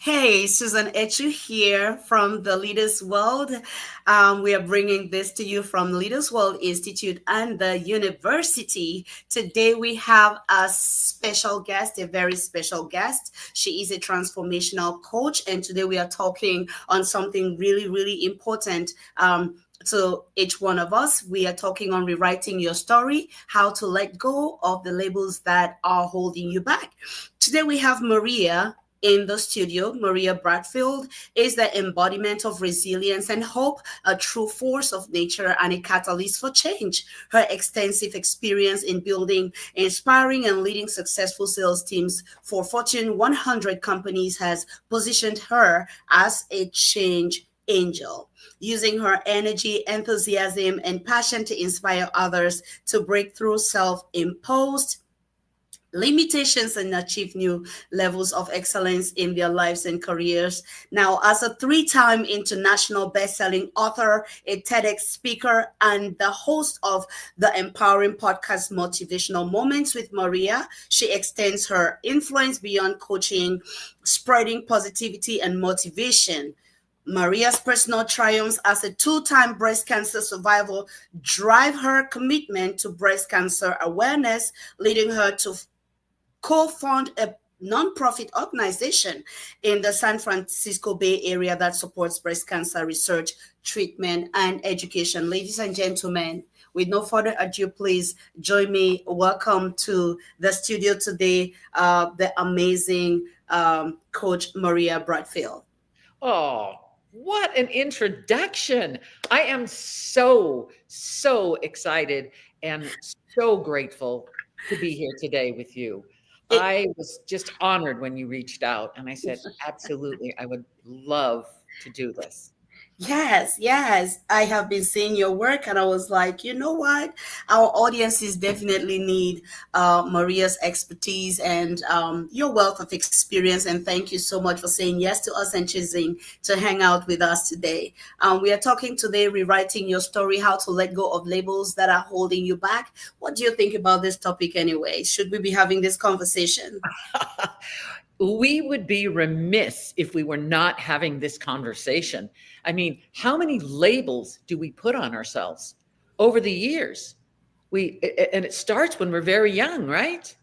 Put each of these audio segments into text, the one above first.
Hey, Susan Echu here from the Leaders World. We are bringing this to you from Leaders World Institute and the university. Today we have a special guest, a very special guest. She is a transformational coach, and today we are talking on something really, really important. To each one of us, we are talking on rewriting your story, how to let go of the labels that are holding you back. Today we have Maria in the studio. Maria Bradfield is the embodiment of resilience and hope, a true force of nature and a catalyst for change. Her extensive experience in building, inspiring, and leading successful sales teams for Fortune 100 companies has positioned her as a change angel, using her energy, enthusiasm, and passion to inspire others to break through self imposed limitations and achieve new levels of excellence in their lives and careers. Now, as a three-time international best-selling author, a TEDx speaker, and the host of the empowering podcast Motivational Moments with Maria, she extends her influence beyond coaching, spreading positivity and motivation. Maria's personal triumphs as a two-time breast cancer survivor drive her commitment to breast cancer awareness, leading her to co-found a nonprofit organization in the San Francisco Bay Area that supports breast cancer research, treatment, and education. Ladies and gentlemen, with no further ado, please join me. Welcome to the studio today, the amazing Coach Maria Bradfield. Oh, what an introduction. I am so excited and so grateful to be here today with you. It, I was just honored when you reached out, and I said, absolutely, I would love to do this. Yes, yes. I have been seeing your work and I was like, you know what? Our audiences definitely need Maria's expertise and your wealth of experience. And thank you so much for saying yes to us and choosing to hang out with us today. We are talking today, rewriting your story, how to let go of labels that are holding you back. What do you think about this topic anyway? Should we be having this conversation? We would be remiss if we were not having this conversation. I mean, how many labels do we put on ourselves over the years? And it starts when we're very young, right?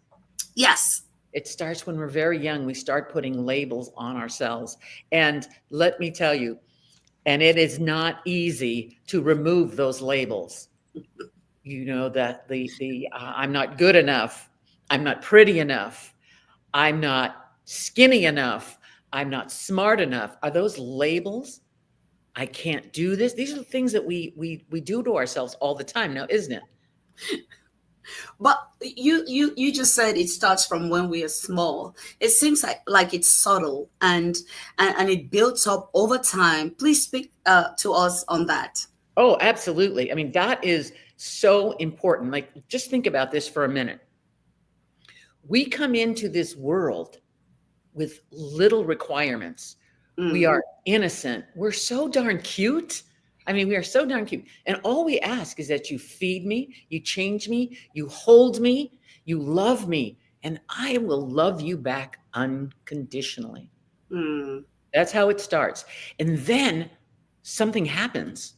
Yes. It starts when we're very young. We start putting labels on ourselves. And let me tell you, and it is not easy to remove those labels. You know that I'm not good enough, I'm not pretty enough, I'm not skinny enough, I'm not smart enough. Are those labels? I can't do this. These are the things that we do to ourselves all the time now, isn't it? But you just said it starts from when we are small. It seems like it's subtle and it builds up over time. Please speak to us on that. Oh, absolutely. I mean, that is so important. Like, just think about this for a minute. We come into this world with little requirements. We Mm, are innocent. We're so darn cute. I mean, we are so darn cute. And all we ask is that you feed me, you change me, you hold me, you love me, and I will love you back unconditionally. mm, That's how it starts. And then something happens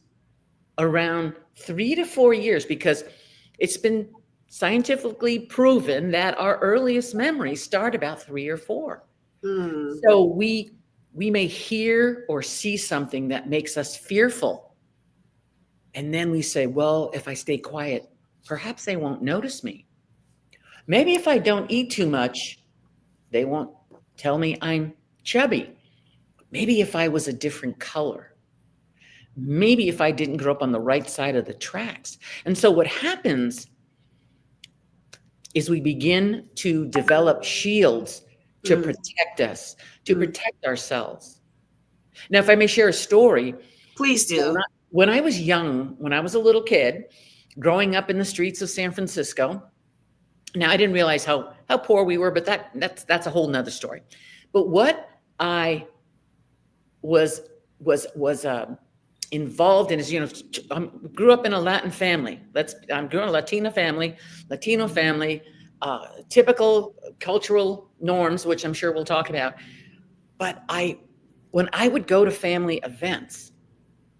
around 3 to 4 years because it's been scientifically proven that our earliest memories start about 3 or 4. mm. So we may hear or see something that makes us fearful. And then we say, well, if I stay quiet, perhaps they won't notice me. Maybe if I don't eat too much, they won't tell me I'm chubby. Maybe if I was a different color. Maybe if I didn't grow up on the right side of the tracks. And so what happens is we begin to develop shields to Mm, protect us, to mm. protect ourselves. Now, if I may share a story, Please when do. I was young, when I was a little kid, growing up in the streets of San Francisco, now I didn't realize how poor we were, but that's a whole nother story. But what I was involved in is, grew up in a Latin family. I'm grew in a Latino family, typical cultural norms, which I'm sure we'll talk about. But when I would go to family events,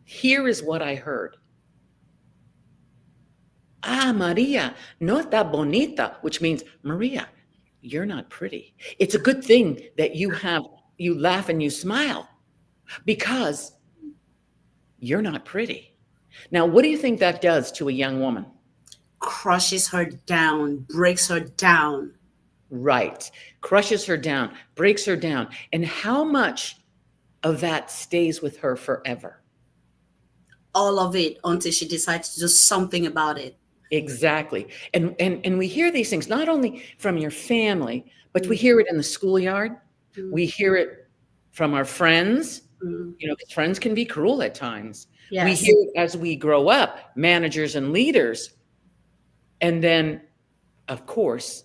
here is what I heard. Ah, Maria, no está bonita, which means, Maria, you're not pretty. It's a good thing that you laugh and you smile because you're not pretty. Now, what do you think that does to a young woman? Crushes her down, breaks her down. Right. Crushes her down, breaks her down. And how much of that stays with her forever? All of it until she decides to do something about it. Exactly. And we hear these things not only from your family, but we Mm, hear it in the schoolyard. mm, We hear it from our friends. mm. 'Cause friends can be cruel at times. We Yes. hear it as we grow up, managers and leaders, and then, of course,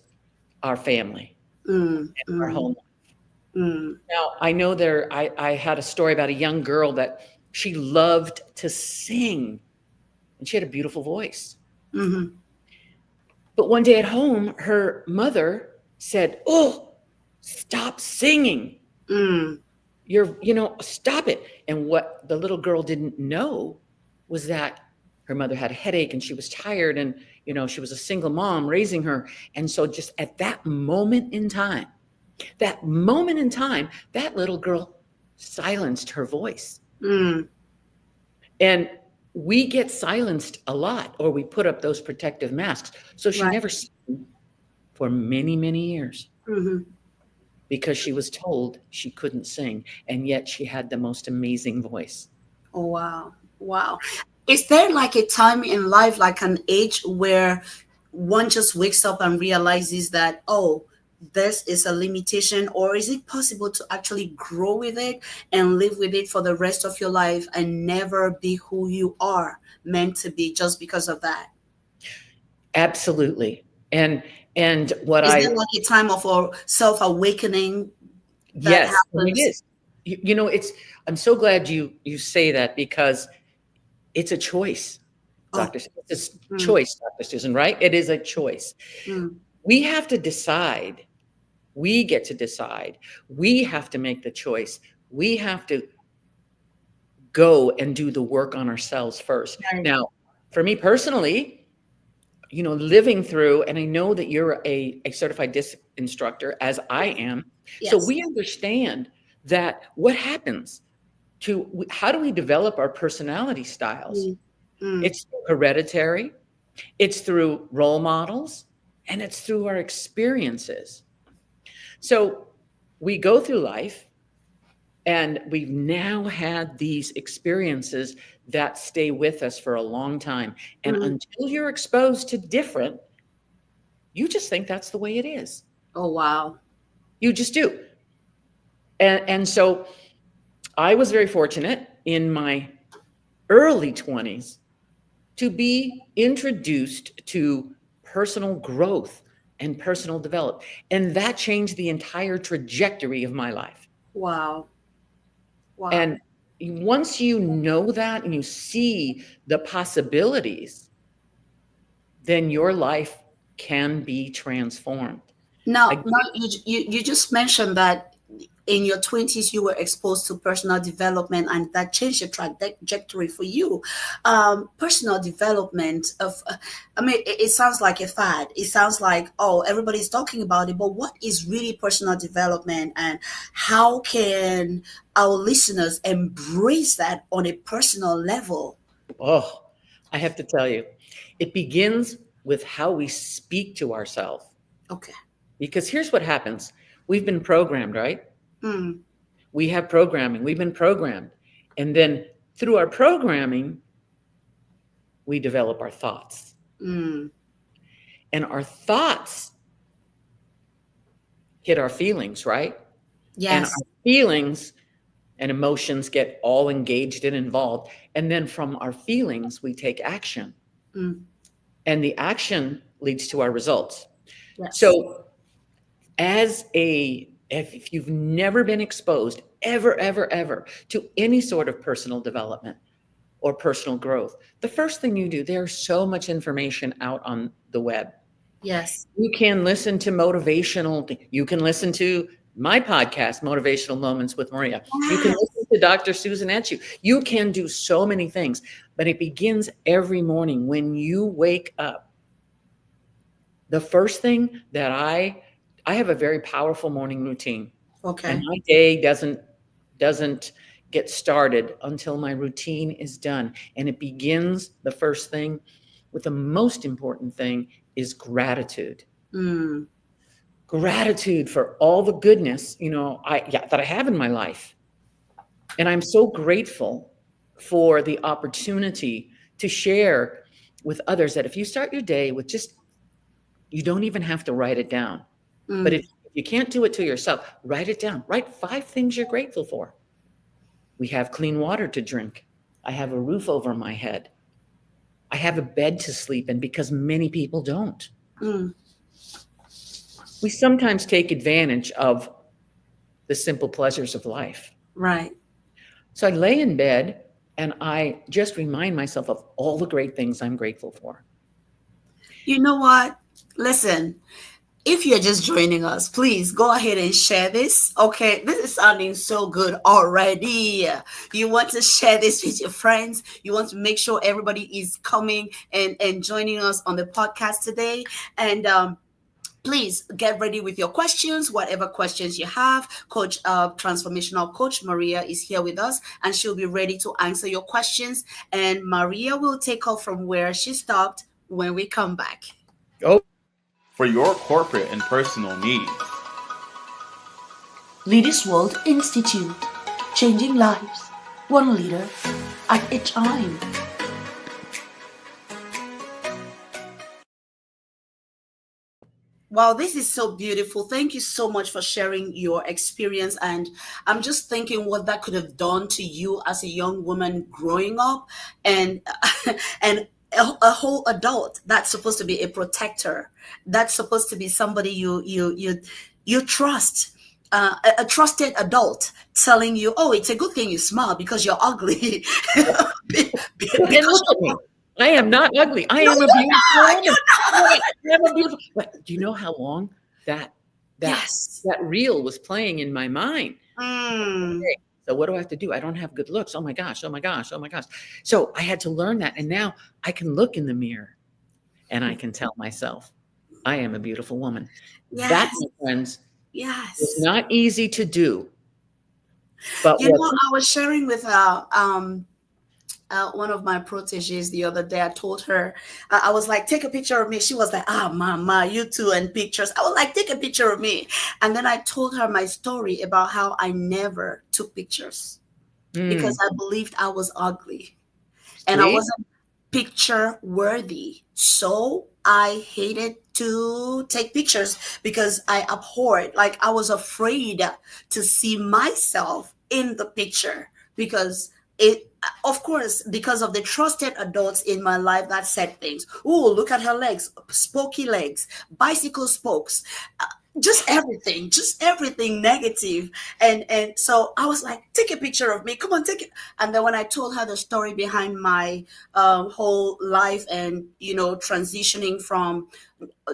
our family, Mm, our mm, home. mm, Now, I know I had a story about a young girl that she loved to sing, and she had a beautiful voice. mm, But one day at home, her mother said, "Oh, stop singing. mm, Stop it." And what the little girl didn't know was that her mother had a headache and she was tired and, she was a single mom raising her. And so just at that moment in time, that little girl silenced her voice. mm. And we get silenced a lot, or we put up those protective masks. So she Right. never sang for many, many years Hmm. because she was told she couldn't sing. And yet she had the most amazing voice. Oh, wow. Wow. Is there like a time in life, like an age where one just wakes up and realizes that, oh, this is a limitation, or is it possible to actually grow with it and live with it for the rest of your life and never be who you are meant to be just because of that? Absolutely. And what Is there I like a time of a self awakening that yes, and it happens? is. It's I'm so glad you say that because it's a choice, Oh, It's a mm, choice, Dr. Susan, right? It is a choice. mm, We have to decide. We get to decide. We have to make the choice. We have to go and do the work on ourselves first. right. Now, for me personally, living through, and I know that you're a certified disc instructor, as I Yes. am. So Yes. we understand that what happens how do we develop our personality styles? Mm, mm, It's hereditary, it's through role models, and it's through our experiences. So we go through life and we've now had these experiences that stay with us for a long time. And mm. until you're exposed to different, you just think that's the way it is. Oh, wow. You just do. And so I was very fortunate in my early 20s to be introduced to personal growth and personal development. And that changed the entire trajectory of my life. Wow. Wow. And once you know that and you see the possibilities, then your life can be transformed. Now, Again, you just mentioned that in your 20s you were exposed to personal development and that changed the trajectory for you. Personal development of, I mean, it sounds like a fad. It sounds like, oh, everybody's talking about it, but what is really personal development, and how can our listeners embrace that on a personal level? oh, I have to tell you, it begins with how we speak to ourselves. Okay. Because here's what happens. We've been programmed, right? Mm, We have programming. We've been programmed. And then through our programming, we develop our thoughts. mm, And our thoughts hit our feelings, right? And our yes. feelings and emotions get all engaged and involved. And then from our feelings, we take action. Mm, And the action leads to our results. yes. So, if you've never been exposed ever, ever, ever to any sort of personal development or personal growth, the first thing you do, there's so much information out on the web. Yes. You can listen to motivational, you can listen to my podcast, Motivational Moments with Maria. You can Yes. listen to Dr. Susan Etchu. You can do so many things, but it begins every morning when you wake up. The first thing that I have a very powerful morning routine, and Okay. my day doesn't get started until my routine is done. And it begins, the first thing with the most important thing is gratitude. Mm, Gratitude for all the goodness, that I have in my life. And I'm so grateful for the opportunity to share with others that if you start your day with just, you don't even have to write it down. But if mm, you can't do it to yourself, write it down. Write 5 things you're grateful for. We have clean water to drink. I have a roof over my head. I have a bed to sleep in because many people don't. mm, We sometimes take advantage of the simple pleasures of life. right. So I lay in bed and I just remind myself of all the great things I'm grateful for. You know what? Listen, if you're just joining us, please go ahead and share this. Okay, this is sounding so good already. You want to share this with your friends. You want to make sure everybody is coming and joining us on the podcast today. And please get ready with your questions, whatever questions you have. Transformational coach Maria is here with us, and she'll be ready to answer your questions. And Maria will take off from where she stopped when we come back. Oh, For your corporate and personal needs. Leaders World Institute, changing lives, one leader at a time. Wow, this is so beautiful. Thank you so much for sharing your experience. And I'm just thinking what that could have done to you as a young woman growing up, and and a whole adult that's supposed to be a protector, that's supposed to be somebody you trust. A trusted adult telling you, "Oh, it's a good thing you smile because you're ugly." and Because look at me. I am not ugly. I no, am a you're beautiful not. woman. I am a beautiful. But do you know how long that that Yes. that reel was playing in my mind? Mm, Okay, so what do I have to do? I don't have good looks. Oh my gosh. Oh my gosh. Oh my gosh. So I had to learn that, and now I can look in the mirror and I can tell myself, I am a beautiful woman. That, yes. my friends, was Yes. not easy to do, but You know, what I was sharing with one of my proteges the other day. I told her, I was like, take a picture of me. She was like, ah, mama, you too, and pictures. I was like, take a picture of me. And then I told her my story about how I never took pictures because mm, I believed I was ugly and I see? wasn't picture worthy. So I hated to take pictures because I abhorred, like I was afraid to see myself in the picture because it, of course, because of the trusted adults in my life that said things. Oh, look at her legs, spokey legs, bicycle spokes, just everything negative. And so I was like, take a picture of me, come on, take it. And then when I told her the story behind my whole life, and transitioning from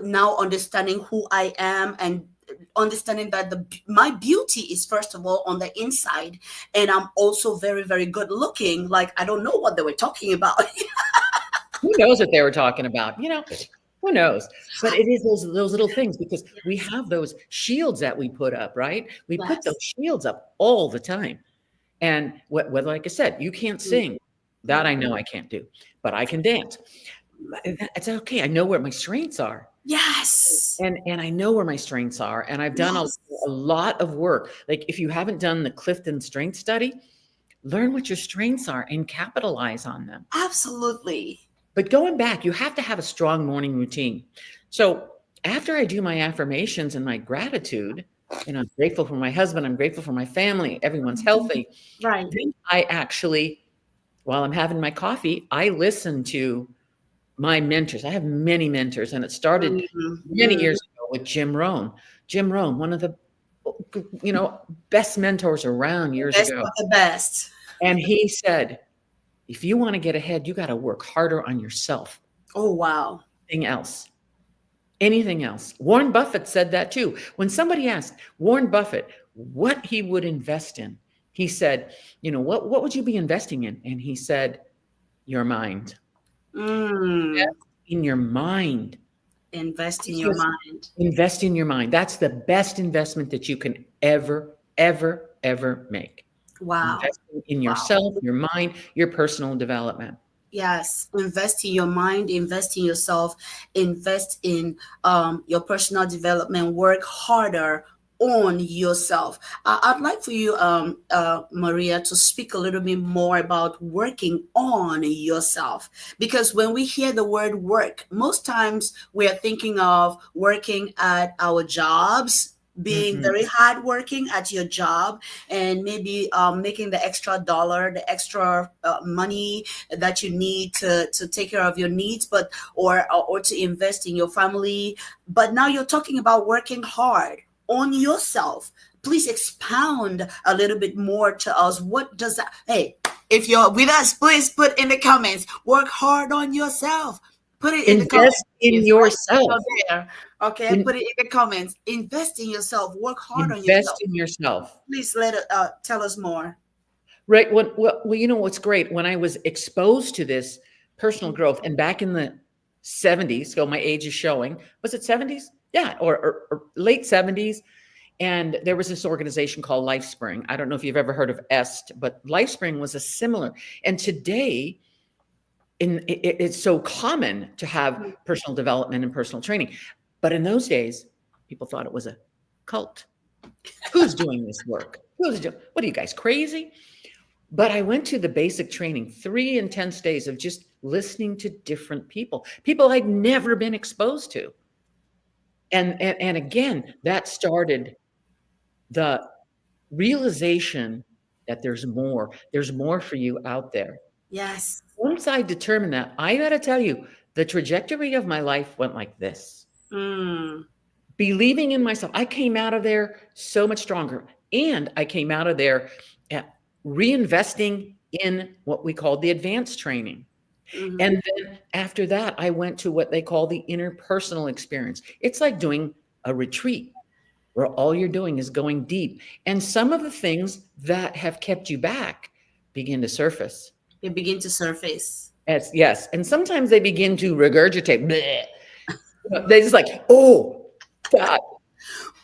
now understanding who I am, and understanding that my beauty is first of all on the inside, and I'm also very, very good looking. Like, I don't know what they were talking about. Who knows what they were talking about? Who knows? But it is those little things, because we have those shields that we put up, right? We put those Yes. shields up all the time. And whether, like I said, you can't sing. That I know I can't do, but I can dance. It's okay. I know where my strengths are. Yes. And I know where my strengths are. And I've done Yes. a lot of work. Like, if you haven't done the Clifton Strength Study, learn what your strengths are and capitalize on them. Absolutely. But going back, you have to have a strong morning routine. So after I do my affirmations and my gratitude, and I'm grateful for my husband, I'm grateful for my family, everyone's healthy, Right. then I actually, while I'm having my coffee, I listen to my mentors. I have many mentors, and it started many Mm-hmm. years ago with Jim Rohn. Jim Rohn, one of the best mentors around The years best ago. of the best. And he said, if you want to get ahead, you got to work harder on yourself. Oh, wow. Nothing else. anything else. Warren Buffett said that too. When somebody asked Warren Buffett what he would invest in, he said, what would you be investing in? And he said, your mind. Mm. Invest in your mind. Invest in He your says, mind. invest in your mind. That's the best investment that you can ever, ever, ever make. Wow. Investing in Wow. yourself, your mind, your personal development. Yes, invest in your mind, invest in yourself, invest in your personal development, work harder on yourself. I'd like for you, Maria, to speak a little bit more about working on yourself. Because when we hear the word work, most times we are thinking of working at our jobs, being Mm-mm. very hardworking at your job, and maybe making the extra dollar, the extra money that you need to take care of your needs, but or to invest in your family. But now you're talking about working hard on yourself. Please expound a little bit more to us. What does that, hey, if you're with us, please put in the comments, work hard on yourself. Put it in the comments, Invest in please, right yourself. down there. Okay, put it in the comments. Invest in yourself, work hard on Invest yourself. in yourself. Please tell us more. Right. Well, you know what's great? When I was exposed to this personal growth, and back in the 70s, so my age is showing, was it 70s? Yeah, or late 70s. And there was this organization called LifeSpring. I don't know if you've ever heard of EST, but LifeSpring was a similar. And today, it's so common to have personal development and personal training. But in those days, people thought it was a cult. Who's doing this work? What are you guys, crazy? But I went to the basic training, 3 intense days of just listening to different people I'd never been exposed to. And again, that started the realization that there's more for you out there. Yes. Once I determined that, I got to tell you, the trajectory of my life went like this. Mm. Believing in myself. I came out of there so much stronger. And I came out of there reinvesting in what we call the advanced training. Mm-hmm. And then after that, I went to what they call the interpersonal experience. It's like doing a retreat where all you're doing is going deep. And some of the things that have kept you back begin to surface. They begin to surface. Yes. And sometimes they begin to regurgitate. Bleh. They just like, oh, God.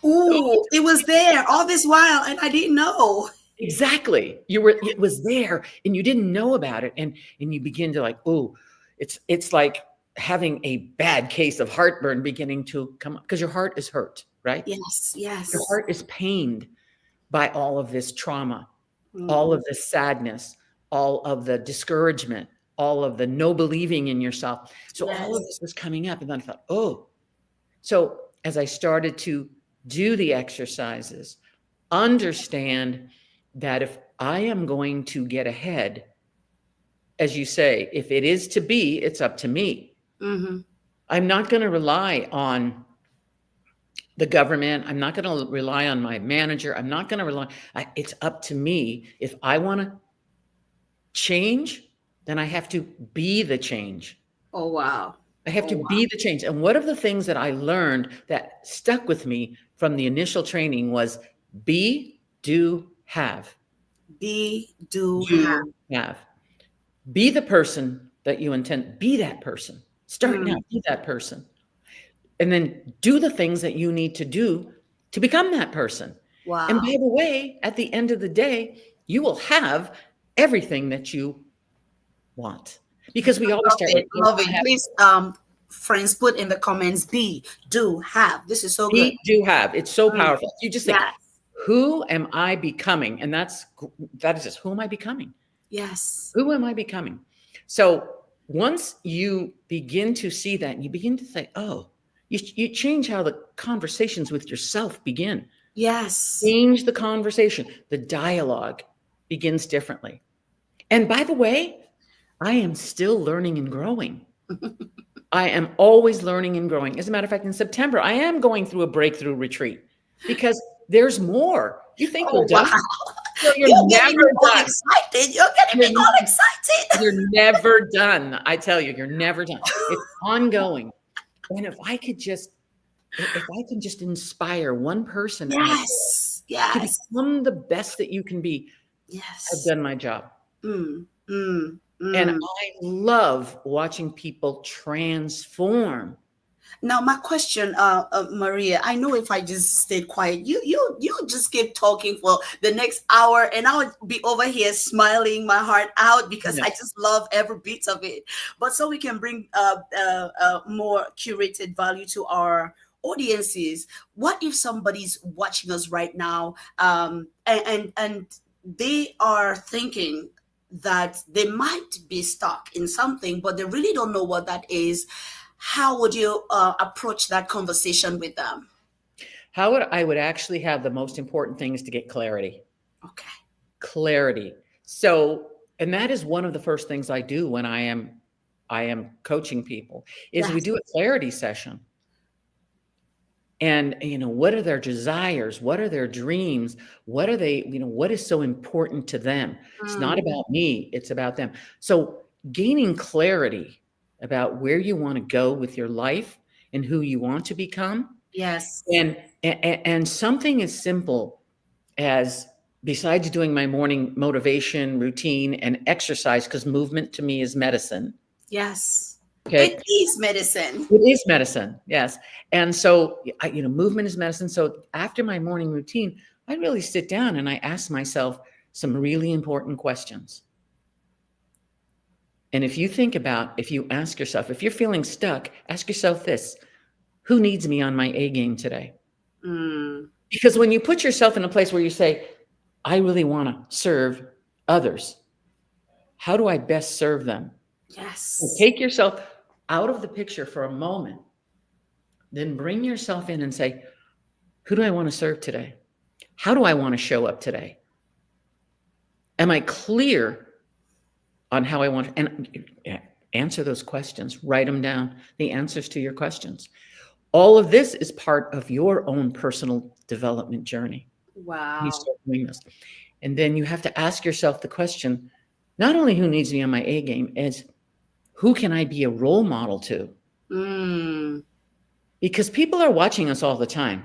Ooh, it was there all this while, and I didn't know. Exactly. It was there and you didn't know about it. And you begin to like, oh, it's like having a bad case of heartburn beginning to come up because your heart is hurt, right? Yes, yes. Your heart is pained by all of this trauma, all Mm. of the sadness, all of the discouragement, all of the no believing in yourself. So all of Yes. this was coming up. And then I thought, oh, so as I started to do the exercises, understand that if I am going to get ahead, as you say, if it is to be, it's up to me. Mm-hmm. I'm not going to rely on the government. I'm not going to rely on my manager. I'm not going to rely. It's up to me. If I want to change, then I have to be the change. Oh, wow. I have Oh, to wow. be the change. And one of the things that I learned that stuck with me from the initial training was be, do, have. Be, do, have. You have. Be the person that you intend. Be that person. Start now. Be that person. And then do the things that you need to do to become that person. Wow. And by the way, at the end of the day, you will have everything that you want. Because we always start with Love it. Please, friends, put in the comments, be, do, have. This is so good. be, do, have. It's so powerful. You just think, Yes. who am I becoming? And that is just, who am I becoming? Yes. Who am I becoming? So once you begin to see that and you begin to say, oh, you change how the conversations with yourself begin. Yes. Change the conversation. The dialogue begins differently. And by the way, I am still learning and growing. I am always learning and growing. As a matter of fact, in September, I am going through a breakthrough retreat because there's more. You think we're done? Wow. Well, You're getting me all excited. You're getting me all excited. You're never done. I tell you, you're never done. It's ongoing. And if I could just if I can just inspire one person out there Yes, to yes, become the best that you can be, I've yes. done my job. Mm, mm, And mm. I love watching people transform. Now, my question, Maria, I know if I just stayed quiet, you just keep talking for the next hour, and I would be over here smiling my heart out because I Yes. just love every bit of it. But so we can bring more curated value to our audiences. What if somebody's watching us right now, and they are thinking that they might be stuck in something, but they really don't know what that is? How would you approach that conversation with them? How would I would actually have the most important thing is to get clarity. Okay. Clarity. So, and that is one of the first things I do when I am coaching people is we Yes. do a clarity session. And what are their desires? What are their dreams? What are they, what is so important to them? It's not Mm, about me, it's about them. So, gaining clarity about where you want to go with your life and who you want to become. yes. And something as simple as, besides doing my morning motivation routine and exercise, because movement to me is medicine. Yes. It Okay. is medicine. It is medicine. Yes. And so, movement is medicine. So after my morning routine, I really sit down and I ask myself some really important questions. And if you ask yourself, if you're feeling stuck, ask yourself this: who needs me on my A game today? Mm, Because when you put yourself in a place where you say, I really want to serve others, how do I best serve them? So yes. take yourself out of the picture for a moment, then bring yourself in and say, who do I want to serve today? How do I want to show up today? Am I clear on how I want to? And answer those questions, write them down, the answers to your questions. All of this is part of your own personal development journey. You Wow. start doing this. And then you have to ask yourself the question, not only who needs me on my A game, is who can I be a role model to? Mm, Because people are watching us all the time.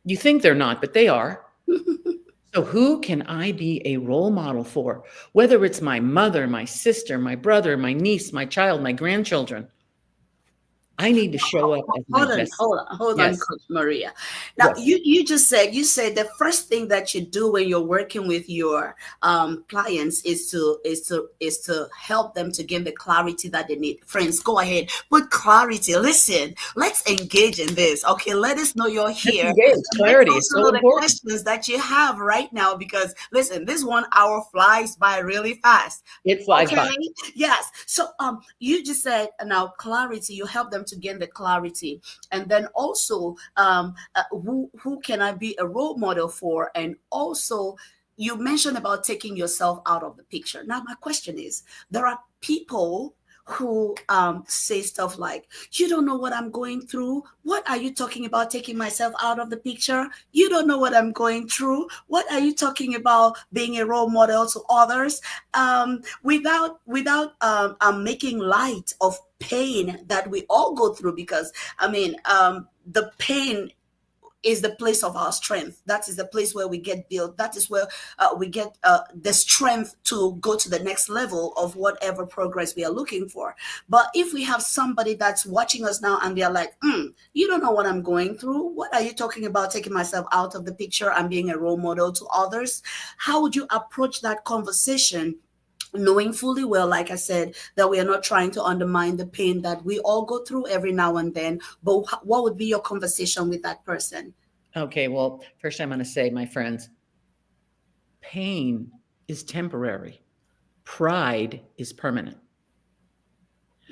You think they're not, but they are. So who can I be a role model for? Whether it's my mother, my sister, my brother, my niece, my child, my grandchildren, I need to show up as my hold on, best. hold on, hold on, Yes. Coach Maria. Now, Yes. you said the first thing that you do when you're working with your clients is to help them to gain the clarity that they need. Friends, go ahead, put clarity. Listen, let's engage in this. Okay, let us know you're Let's here. engage. Let's Clarity is also so know the important. questions that you have right now because listen, this 1 hour flies by really fast. It flies by. Okay. Yes. So you just said now clarity, you help them to gain the clarity. And then also who can I be a role model for? And also you mentioned about taking yourself out of the picture. Now my question is, there are people who say stuff like, you don't know what I'm going through. What are you talking about taking myself out of the picture? You don't know what I'm going through. What are you talking about being a role model to others? Without making light of pain that we all go through, because I mean, the pain is the place of our strength. That is the place where we get built. That is where we get the strength to go to the next level of whatever progress we are looking for. But if we have somebody that's watching us now and they're like, you don't know what I'm going through. What are you talking about taking myself out of the picture and being a role model to others? How would you approach that conversation? Knowing fully well, like I said, that we are not trying to undermine the pain that we all go through every now and then, but what would be your conversation with that person? Okay, well, first I'm going to say, my friends, pain is temporary. Pride is permanent.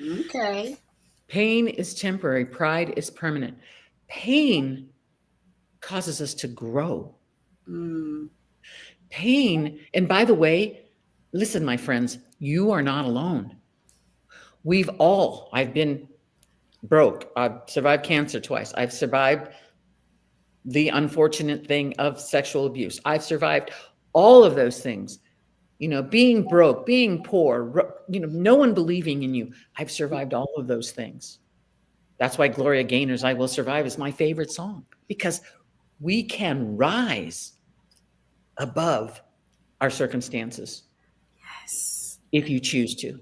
Okay. Pain is temporary. Pride is permanent. Pain causes us to grow. Mm, Pain, and by the way, listen, my friends, you are not alone. I've been broke. I've survived cancer twice. I've survived the unfortunate thing of sexual abuse. I've survived all of those things. Being broke, being poor, no one believing in you. I've survived all of those things. That's why Gloria Gaynor's I Will Survive is my favorite song, because we can rise above our circumstances Yes. if you choose to.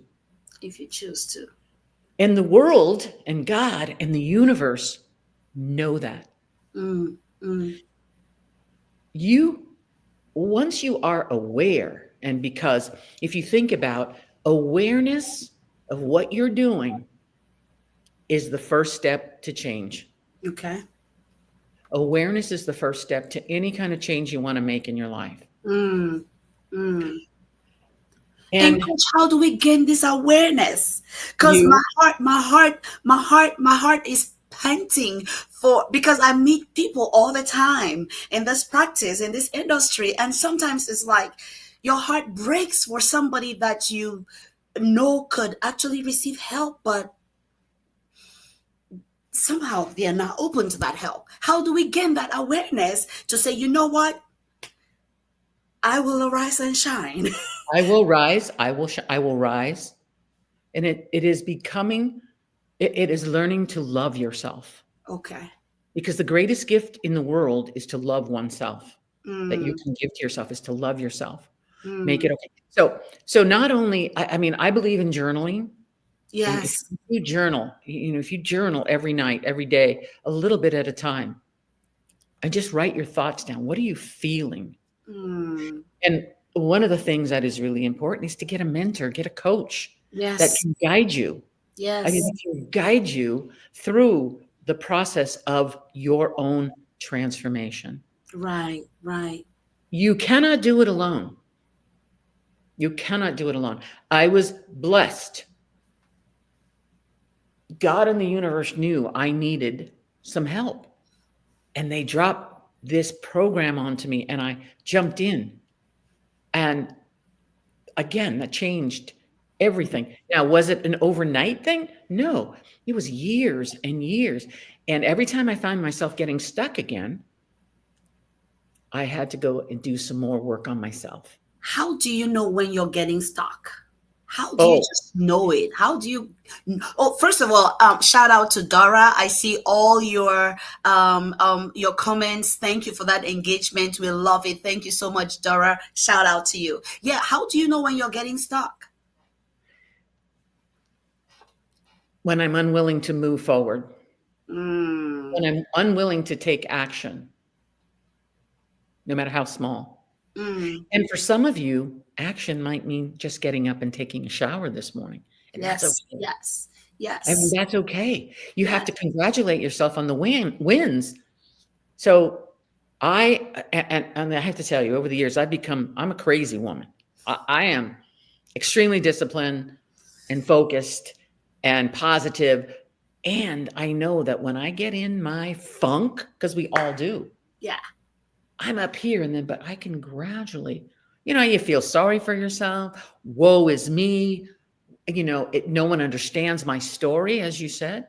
If you choose to. And the world and God and the universe know that. Mm, mm, You, once you are aware, and because if you think about awareness of what you're doing is the first step to change. okay. Awareness is the first step to any kind of change you want to make in your life. Mm, mm. And And coach, how do we gain this awareness? Because you, my heart is panting for, because I meet people all the time in this practice, in this industry, and sometimes it's like your heart breaks for somebody that you know could actually receive help, but somehow they are not open to that help. How do we gain that awareness to say, you know what, I will arise and shine? I will rise, I will rise. And it is becoming, it is learning to love yourself. Okay. Because the greatest gift in the world is to love oneself. That you Mm, can give to yourself is to love yourself. Make mm. it okay. So not only, I mean, I believe in journaling. And if Yes. you journal, if you journal every night, every day, a little bit at a time, and just write your thoughts down. What are you feeling? Mm. And one of the things that is really important is to get a mentor, get a coach that Yes. can guide you. I mean, Yes. that can guide you through the process of your own transformation. Right. Right. You cannot do it alone. You cannot do it alone. I was blessed. God and the universe knew I needed some help. And they dropped this program onto me, and I jumped in. And again, that changed everything. Now, was it an overnight thing? No, it was years and years. And every time I found myself getting stuck again, I had to go and do some more work on myself. How do you know when you're getting stuck? How do you Oh, just know it? How do you? Oh, first of all, shout out to Dora. I see all your comments. Thank you for that engagement. We love it. Thank you so much, Dora. Shout out to you. Yeah. How do you know when you're getting stuck? when I'm unwilling to move forward, when Mm, I'm unwilling to take action, no matter how small. mm. And for some of you, action might mean just getting up and taking a shower this morning. And that's Yes. okay. Yes. I mean, Yes. that's okay. You have Yes. to congratulate yourself on the wins. So and I have to tell you, over the years, I'm a crazy woman. I am extremely disciplined and focused and positive. And I know that when I get in my funk, because we all do, Yeah. I'm up here and then, but I can gradually, you feel sorry for yourself. Woe is me. No one understands my story, as you said.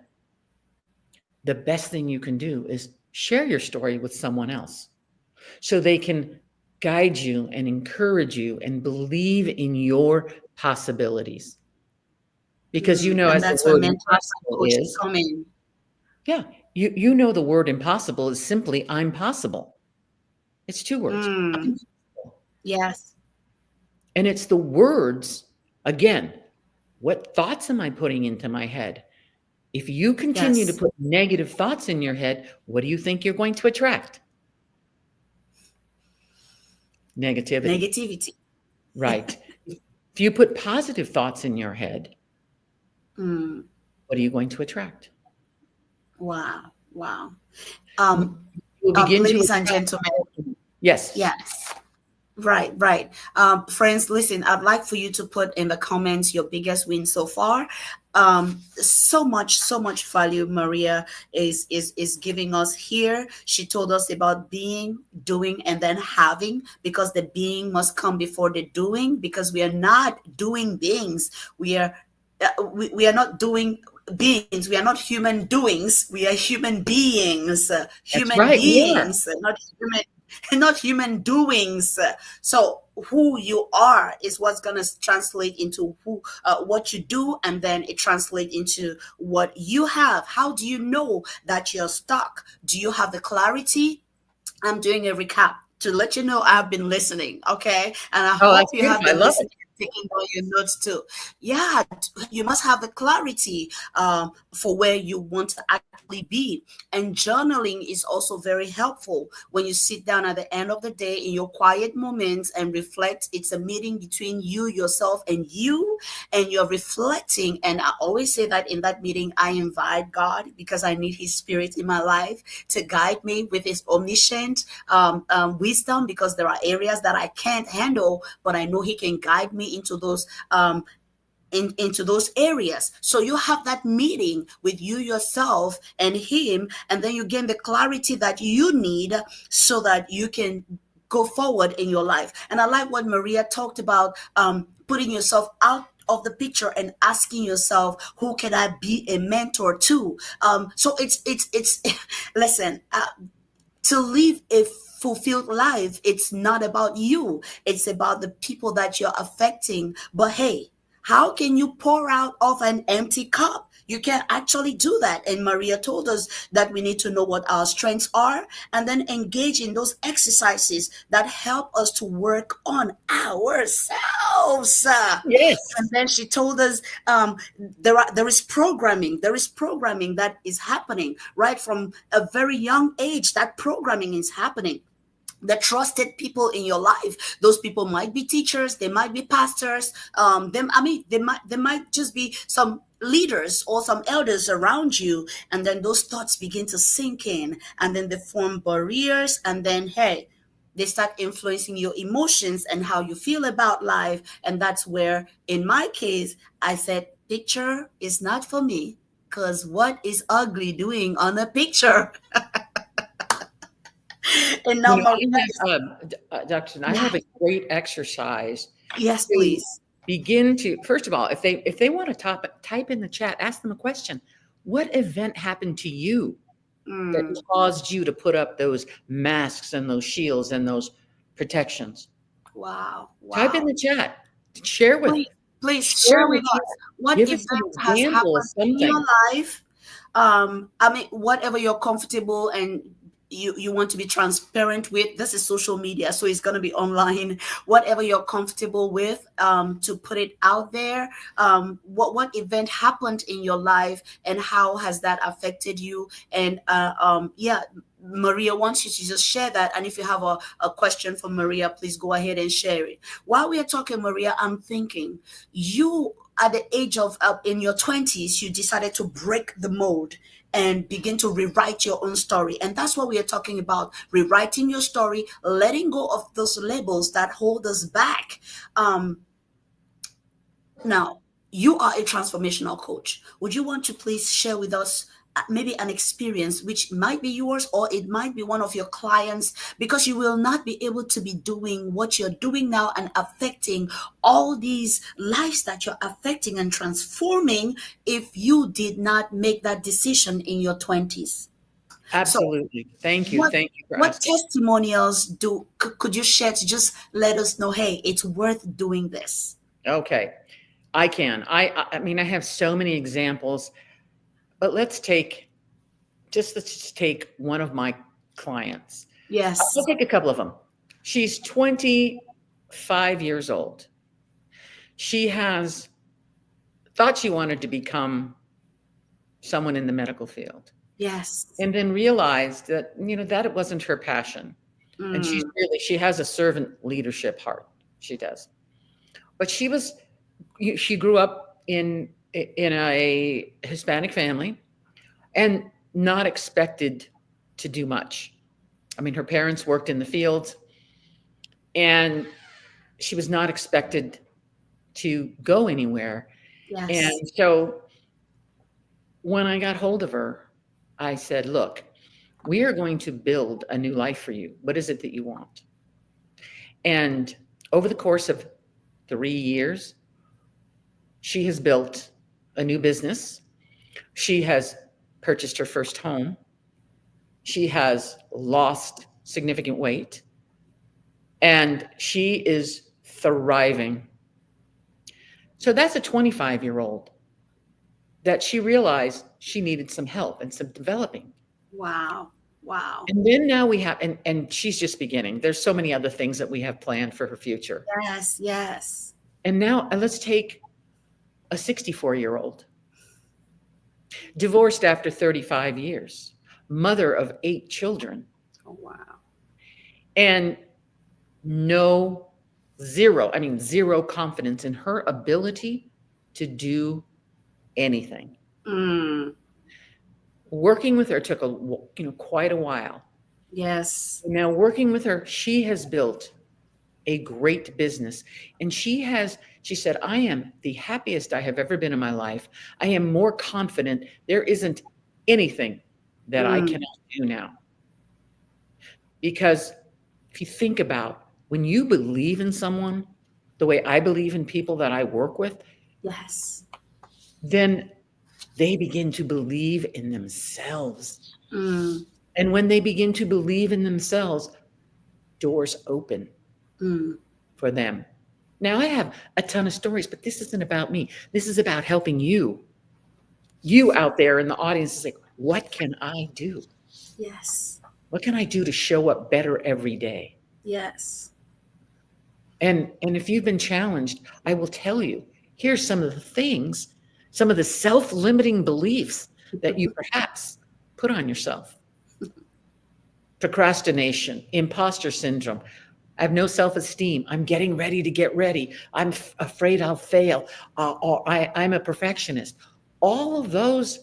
The best thing you can do is share your story with someone else so they can guide you and encourage you and believe in your possibilities. Because And as the that's where word mentors and impossible coaches is, come in. yeah, you know the word impossible is simply I'm possible. It's two words. I'm Mm. possible. Yes. And it's the words, again, what thoughts am I putting into my head? If you continue to Yes. put negative thoughts in your head, what do you think you're going to attract? Negativity, Negativity. right? If you put positive thoughts in your head, Mm. what are you going to attract? Wow. Wow. Um, You'll begin to ladies and gentlemen, attract. Yes. yes. Right, right. Friends, listen, I'd like for you to put in the comments your biggest win so far. So much value Maria is giving us here. She told us about being, doing, and then having, because the being must come before the doing, because we are not doing things. We are not doing beings. We are not human doings. We are human beings. That's Human right. We are. beings, not human not human doings. So who you are is what's going to translate into who what you do, and then it translates into what you have. How do you know that you're stuck? Do you have the clarity? I'm doing a recap to let you know I've been listening, okay? And I Oh, hope that's you have beautiful. I been love listening it. and taking all your notes too. Yeah, you must have the clarity for where you want to actually be. And journaling is also very helpful when you sit down at the end of the day in your quiet moments and reflect. It's a meeting between you, yourself, and you're reflecting. And I always say that in that meeting, I invite God because I need His Spirit in my life to guide me with His omniscient wisdom, because there are areas that I can't handle, but I know He can guide me into those into those areas. So you have that meeting with you yourself and Him, and then you gain the clarity that you need so that you can go forward in your life. And I like what Maria talked about, putting yourself out of the picture and asking yourself, who can I be a mentor to? So it's listen, to live a fulfilled life, it's not about you, it's about the people that you're affecting. But hey, how can you pour out of an empty cup? You can actually do that. And Maria told us that we need to know what our strengths are and then engage in those exercises that help us to work on ourselves. And Yes. then she told us, there is programming that is happening right from a very young age. That programming is happening. The trusted people in your life, those people might be teachers, they might be pastors, they might just be some leaders or some elders around you. And then those thoughts begin to sink in, and then they form barriers, and then hey, they start influencing your emotions and how you feel about life. And that's where, in my case, I said picture is not for me, because what is ugly doing on a picture? And now Maria is, I have, Dr. I yeah. have a great exercise Yes, to please. begin to, first of all, if they want to type in the chat, ask them a question. What event happened to you that Mm, caused you to put up those masks and those shields and those protections? wow, Type in wow. the chat. Share with Please, please share share with with you. us what Give us an event has example of happened in your something. life. I mean, whatever you're comfortable and you want to be transparent with. This is social media, so it's going to be online. Whatever you're comfortable with, to put it out there. What event happened in your life, and how has that affected you? And yeah, Maria wants you to just share that. And if you have a question for Maria, please go ahead and share it. While we are talking, Maria, I'm thinking, you at the age of in your 20s, you decided to break the mold and begin to rewrite your own story. And that's what we are talking about: rewriting your story, letting go of those labels that hold us back. Um, Now, you are a transformational coach. Would you want to please share with us maybe an experience which might be yours, or it might be one of your clients? Because you will not be able to be doing what you're doing now and affecting all these lives that you're affecting and transforming if you did not make that decision in your 20s. So, Absolutely. Thank you. what Thank you for what asking. testimonials could you share to just let us know, hey, it's worth doing this? Okay. I can. I mean, I have so many examples, but let's just take one of my clients. I'll Yes. take a couple of them. She's 25 years old. She has thought she wanted to become someone in the medical field, Yes. and then realized that, that it wasn't her passion. And Mm, she has a servant leadership heart. She does. But she grew up in a Hispanic family and not expected to do much. I mean, her parents worked in the fields, and she was not expected to go anywhere. And yes. so when I got hold of her, I said, "Look, we are going to build a new life for you. What is it that you want?" And over the course of 3 years, she has built a new business. She has purchased her first home. She has lost significant weight, and she is thriving. So that's a 25-year-old that she realized she needed some help and some developing. Wow. Wow. And then now we have, and she's just beginning. There's so many other things that we have planned for her future. Yes, yes. And now let's take a 64-year-old, divorced after 35 years, mother of 8 children, Oh, wow. and no, zero, I mean, zero confidence in her ability to do anything. Mm, Working with her took quite a while. yes. Now working with her, she has built a great business, and she said, I am the happiest I have ever been in my life. I am more confident. There isn't anything that I Mm, cannot do now. Because if you think about when you believe in someone the way I believe in people that I work with, yes. then they begin to believe in themselves. Mm, And when they begin to believe in themselves, doors open mm, for them. Now, I have a ton of stories, but this isn't about me. This is about helping you. You out there in the audience is like, what can I do? yes. What can I do to show up better every day? Yes. And if you've been challenged, I will tell you, here's some of the things, some of the self-limiting beliefs that you perhaps put on yourself. Procrastination, imposter syndrome. I have no self-esteem. I'm getting ready to get ready. I'm afraid I'll fail. Or I'm a perfectionist. All of those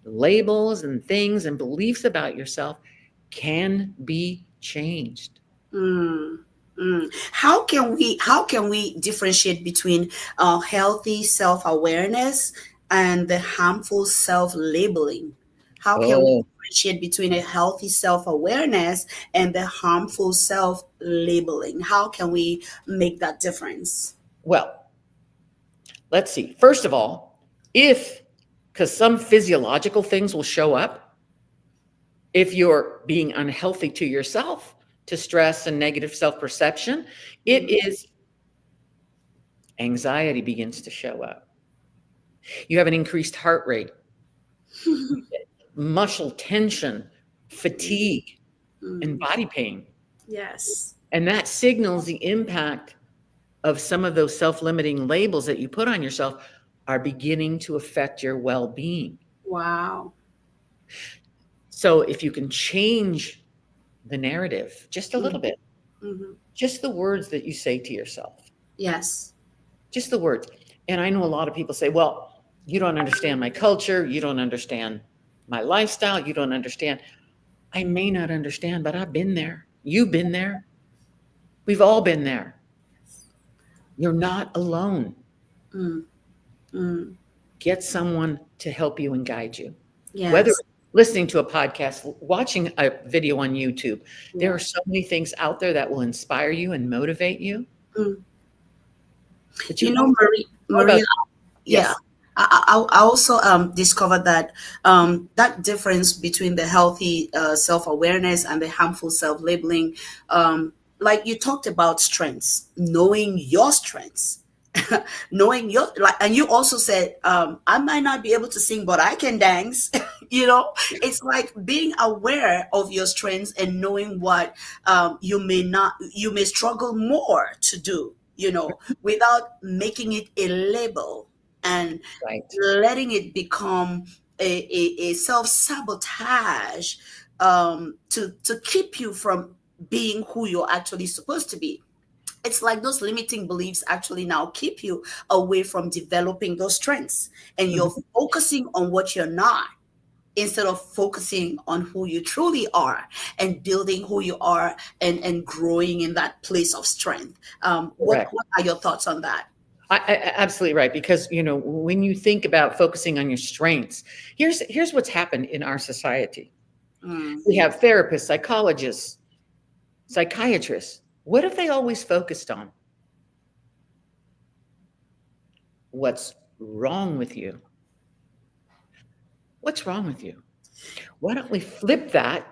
labels and things and beliefs about yourself can be changed. Mm, mm. How can we differentiate between healthy self-awareness and the harmful self-labeling? How can we Oh, differentiate between a healthy self-awareness and the harmful self-labeling? How can we make that difference? well, let's see. First of all, if, because some physiological things will show up if you're being unhealthy to yourself, to stress and negative self perception, it Mm, is anxiety begins to show up. You have an increased heart rate, muscle tension, fatigue, and mm, body pain. yes. And that signals the impact of some of those self limiting labels that you put on yourself are beginning to affect your well being. Wow. So if you can change the narrative just a little Mm, bit, mhm. just the words that you say to yourself, Yes. just the words. And I know a lot of people say, well, you don't understand my culture. You don't understand my lifestyle. You don't understand. I may not understand, but I've been there. You've been there. We've all been there. You're not alone. Mm, mm. Get someone to help you and guide you. Whether Yes. listening to a podcast, watching a video on YouTube, there are Yes. so many things out there that will inspire you and motivate you. Mm. But you You know, also thought about, Maria, yeah. yes, I also discovered that that difference between the healthy self-awareness and the harmful self-labeling, like you talked about strengths, knowing your strengths, knowing your like, and you also said, I might not be able to sing, but I can dance. It's like being aware of your strengths and knowing what you may struggle more to do, without making it a label and right. letting it become a self-sabotage, to keep you from being who you're actually supposed to be. It's like those limiting beliefs actually now keep you away from developing those strengths, and you're Mhm. focusing on what you're not instead of focusing on who you truly are and building who you are, and growing in that place of strength. What Correct. what are your thoughts on that? Absolutely right. Because when you think about focusing on your strengths, here's what's happened in our society. Mm, We have therapists, psychologists, psychiatrists. What if they always focused on what's wrong with you? What's wrong with you? Why don't we flip that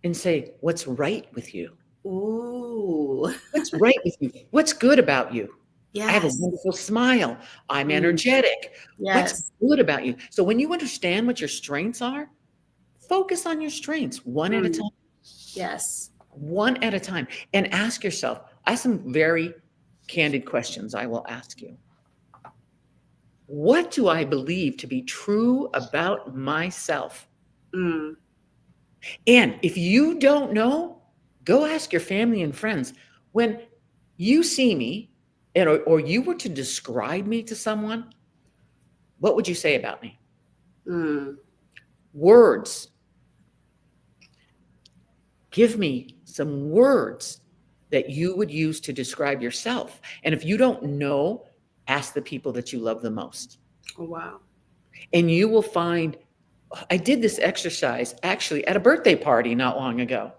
and say, what's right with you? Ooh. What's right with you? What's good about you? I have a Yes. wonderful smile. I'm Mm, energetic. What's yes. good about you? So when you understand what your strengths are, focus on your strengths one at a Mm, time, yes. one at a time, and ask yourself. I have some very candid questions I will ask you. What do I believe to be true about myself? Mm, And if you don't know, go ask your family and friends. When you see me, or you were to describe me to someone, what would you say about me? mm, Words. Give me some words that you would use to describe yourself. And if you don't know, ask the people that you love the most. oh, wow. And you will find, I did this exercise actually at a birthday party not long ago.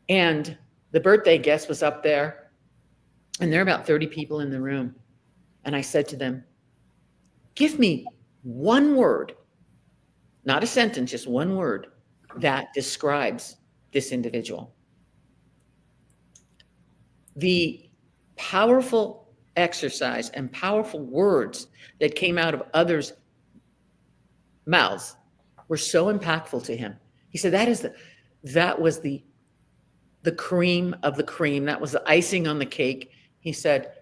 And the birthday guest was up there, and there are about 30 people in the room. And I said to them, give me one word, not a sentence, just one word that describes this individual. The powerful exercise and powerful words that came out of others' mouths were so impactful to him. He said that was the cream of the cream. That was the icing on the cake. He said,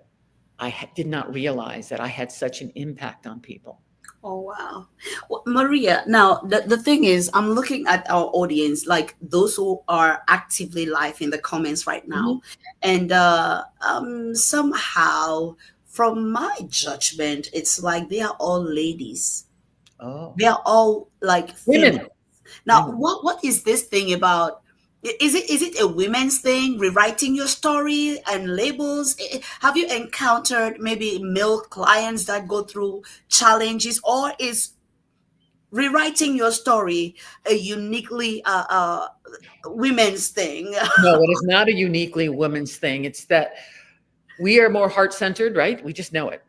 did not realize that I had such an impact on people. Oh, wow. Well, Maria, now the thing is, I'm looking at our audience, like those who are actively live in the comments right Mhm. now. And somehow, from my judgment, it's like they are all ladies. Oh, They are all like female. women, Now, women. what is this thing about? Is it a women's thing, rewriting your story and labels? Have you encountered maybe male clients that go through challenges, or is rewriting your story a uniquely women's thing? No, it is not a uniquely women's thing. It's that we are more heart centered, right? We just know it.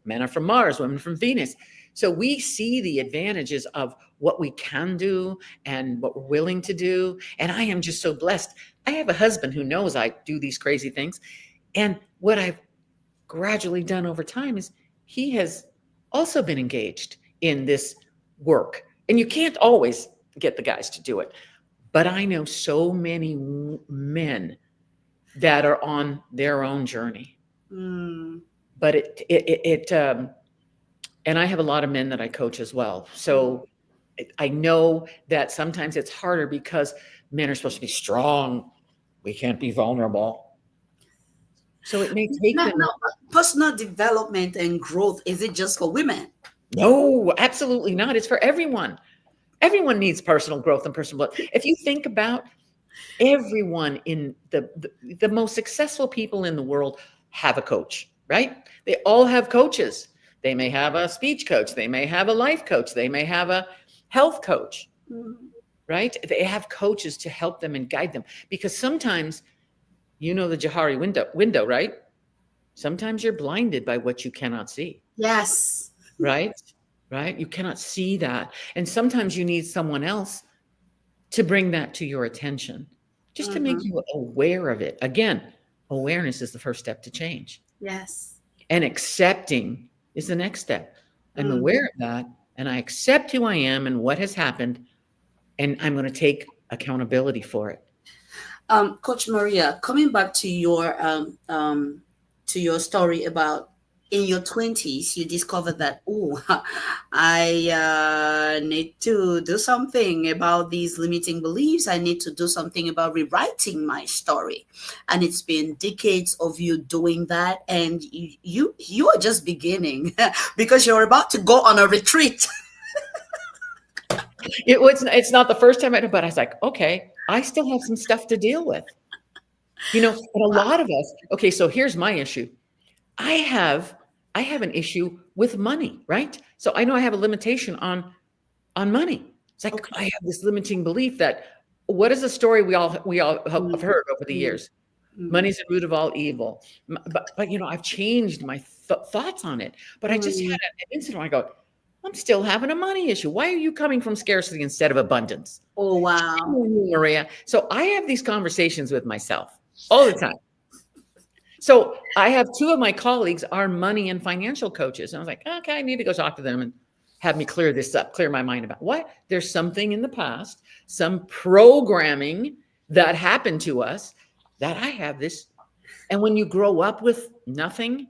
Men are from Mars, women from Venus. So we see the advantages of what we can do and what we're willing to do. And I am just so blessed. I have a husband who knows I do these crazy things. And what I've gradually done over time is he has also been engaged in this work. And you can't always get the guys to do it. But I know so many men that are on their own journey. Mm, But and I have a lot of men that I coach as well. mm. So I know that sometimes it's harder because men are supposed to be strong. We can't be vulnerable. So it may take Now, them. personal development and growth, is it just for women? No, absolutely not. It's for everyone. Everyone needs personal growth and personal growth. If you think about everyone in the most successful people in the world have a coach, right? They all have coaches. They may have a speech coach, they may have a life coach, they may have a health coach, Mm, right? They have coaches to help them and guide them, because sometimes, the Johari window, right? Sometimes you're blinded by what you cannot see, yes. right? Right? You cannot see that. And sometimes you need someone else to bring that to your attention, just to make Hmm. you aware of it. Again, awareness is the first step to change, Yes. and accepting is the next step. I'm Mm. aware of that, and I accept who I am and what has happened, and I'm going to take accountability for it. Coach Maria, coming back to your story about in your 20s, you discovered that, oh, I need to do something about these limiting beliefs. I need to do something about rewriting my story, and it's been decades of you doing that, and you are just beginning because you're about to go on a retreat. It's not the first time I did, but I was like, okay, I still have some stuff to deal with. And a lot of us, okay, so here's my issue. I have I have an issue with money, right? So I know I have a limitation on money. It's like Okay. I have this limiting belief that, what is a story we all have Mm, heard over the mm, years? mm, Money's the root of all evil. But I've changed my thoughts on it. But I just had mm, an incident where I go, I'm still having a money issue. Why are you coming from scarcity instead of abundance? Oh, Shame wow. on you, Maria. So I have these conversations with myself all the time. So I have two of my colleagues are money and financial coaches. And I was like, okay, I need to go talk to them and have me clear this up, clear my mind about what? There's something in the past, some programming that happened to us that I have this. And when you grow up with nothing,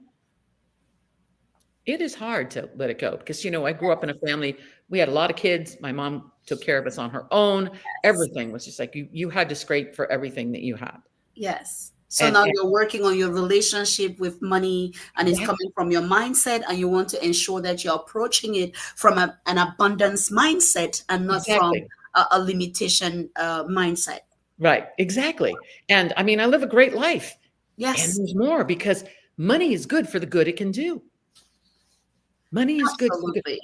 it is hard to let it go because, I grew up in a family. We had a lot of kids. My mom took care of us on her own. Yes. Everything was just like you had to scrape for everything that you had. Yes. So And, now and you're working on your relationship with money, and it's that's coming from your mindset, and you want to ensure that you're approaching it from an abundance mindset and not from exactly a limitation mindset. right. Exactly. And I mean, I live a great life. And Yes, there's more because money is good for the good it can do. Money is good for the good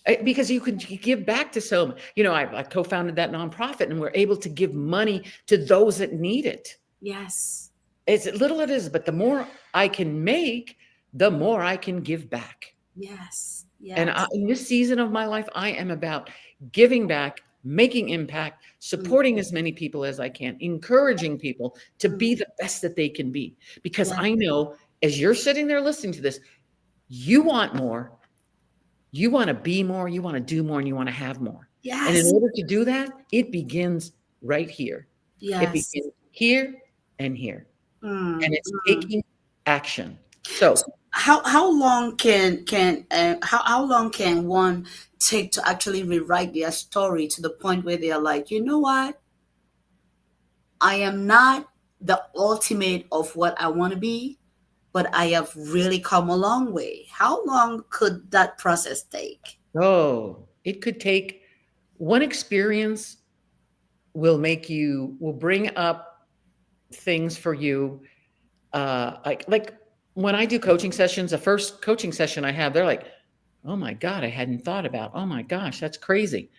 absolutely. because you can give back to so, I co-founded that nonprofit and we're able to give money to those that need it. Yes, As little it is, but the more I can make, the more I can give back. yes, And yes. in this season of my life, I am about giving back, making impact, Mm, supporting as many people as I can, encouraging people to mm, be the best that they can be. Because yes, I know as you're sitting there listening to this, you want more, you want to be more, you want to do more, and you want to have more. And in yes, order to do that, it begins right here. It yes. begins here and here. And Mm, it's mm. taking action. So, How long can how long can one take to actually rewrite their story to the point where they are like, you know what? I am not the ultimate of what I want to be, but I have really come a long way. How long could that process take? oh, it could take one experience will bring up things for you. Like when I do coaching sessions, the first coaching session I have, they're like, oh my God, I hadn't thought about. Oh my gosh, that's crazy.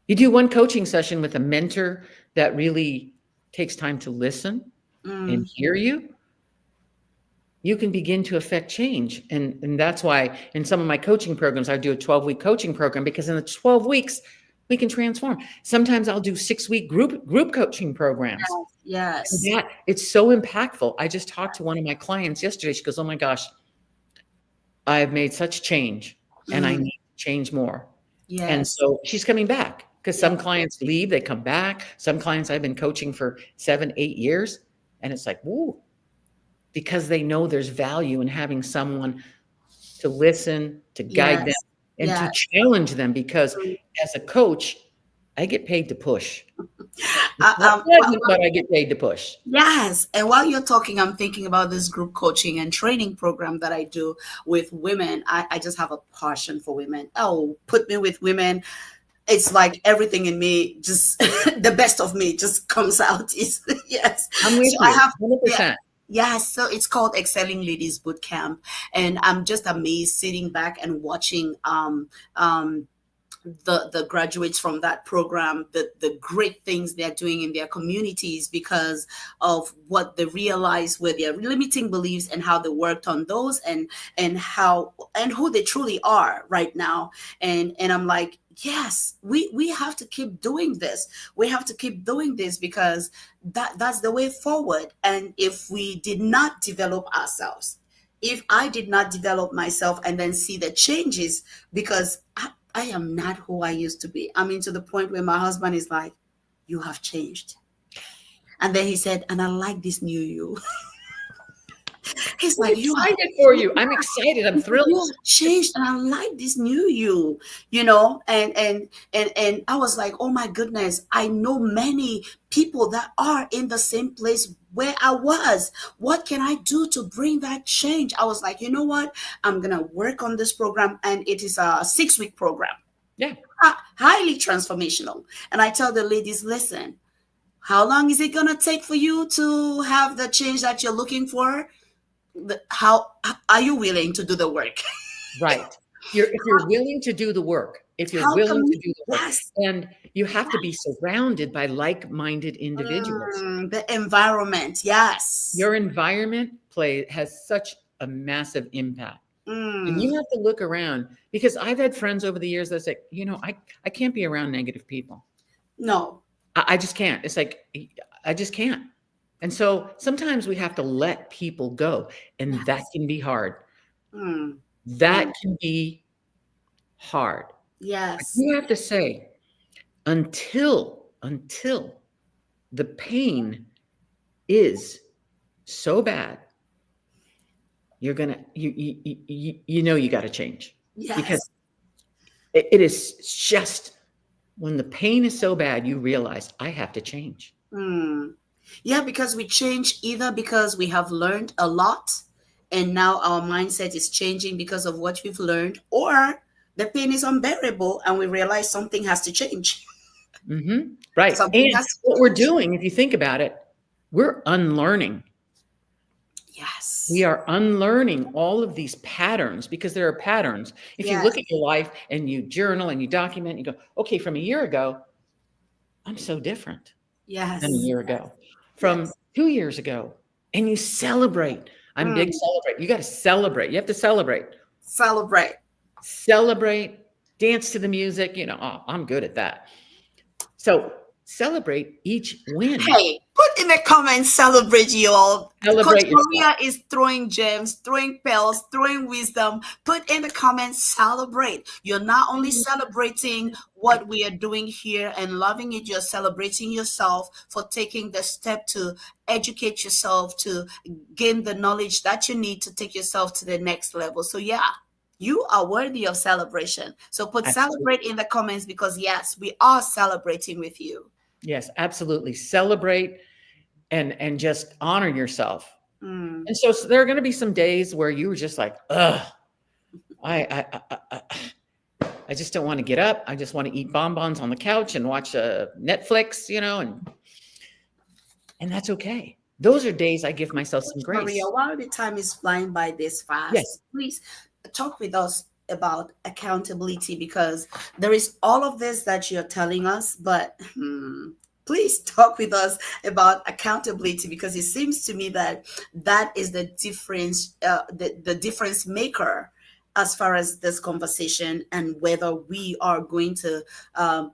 You do one coaching session with a mentor that really takes time to listen and Mm, hear you, you can begin to affect change. And that's why in some of my coaching programs, I do a 12-week coaching program because in the 12 weeks, we can transform. Sometimes I'll do 6-week group coaching programs. And yes. that it's so impactful. I just talked to one of my clients yesterday. She goes, oh my gosh, I have made such change and I Mm, need to change more. And yes. so she's coming back because Yeah. some clients leave, they come back. Some clients I've been coaching for 7, 8 years. And it's like, woo, because they know there's value in having someone to listen, to guide them, Yes. and to Yeah. challenge them. Because as a coach, I get paid to push. It's not Um, wha- pleasant, but I get paid to push. Yes. And while you're talking, I'm thinking about this group coaching and training program that I do with women. I just have a passion for women. Oh, put me with women. It's like everything in me, just the best of me just comes out. Is yes. I'm with So I you have, yeah. 100%. Yes, so it's called Excelling Ladies Boot Camp, and I'm just amazed sitting back and watching the graduates from that program, the great things they're doing in their communities because of what they realize were their limiting beliefs and how they worked on those, and how and who they truly are right now. And I'm like, yes, we have to keep doing this. We have to keep doing this because that's the way forward. And if we did not develop ourselves, if I did not develop myself and then see the changes, because I am not who I used to be. I mean, to the point where my husband is like, you have changed. And then he said, and I like this new you. He's I'm like, excited for you. I'm excited. I'm thrilled. you have changed, and I like this new and I was like, oh my goodness, I know many people that are in the same place where I was. What can I do to bring that change? I was like, you know what? I'm gonna work on this program, and it is a 6-week program. Yeah. Highly transformational. And I tell the ladies, listen, how long is it going to take for you to have the change that you're looking for? How are you willing to do the work? Right. If you're willing to do the work, if you're How willing to come? do the work, Yes. and you have to be surrounded by like-minded individuals. The environment. Yes. Your environment has such a massive impact. And Mm. you have to look around because I've had friends over the years that say, I can't be around negative people. No. I just can't. It's like, I just can't. And so sometimes we have to let people go, and that Yes. can be hard. Mm. That Mm. can be hard. Yes. You have to say, until the pain is so bad, you're gonna you got to change, because Yes. it is just when the pain is so bad, you realize I have to change. Mm. Yeah, because we change either because we have learned a lot and now our mindset is changing because of what we've learned, or the pain is unbearable and we realize something has to change. Right. Something And has to what we're change. doing, if you think about it, we're unlearning. We Yes. are unlearning all of these patterns, because there are patterns. If you look Yes. at your life and you journal and you document, you go, okay, from a year ago, I'm so different than a Yes. year ago. From Yes. 2 years ago, and you celebrate. I'm big Mm. celebrate. You got to celebrate. You have to celebrate. Celebrate. Celebrate, dance to the music. Oh, I'm good at that. So celebrate each win. Hey, put in the comments, celebrate you all. Coach Celebrate yourself. Maria is throwing gems, throwing pearls, throwing wisdom. Put in the comments, celebrate. You're not only celebrating what we are doing here and loving it, you're celebrating yourself for taking the step to educate yourself, to gain the knowledge that you need to take yourself to the next level. So, yeah. You are worthy of celebration. So put Absolutely. celebrate in the comments because, yes, we are celebrating with you. Yes, absolutely. Celebrate and just honor yourself. Mm. And so there are going to be some days where you were just like, ugh, I just don't want to get up. I just want to eat bonbons on the couch and watch Netflix, and that's okay. Those are days I give myself some Coach Maria, grace. while the time is flying by this Yes. fast, please talk with us about accountability because there is all of this that you're telling us, but please talk with us about accountability because it seems to me that that is the difference, the difference maker as far as this conversation and whether we are going to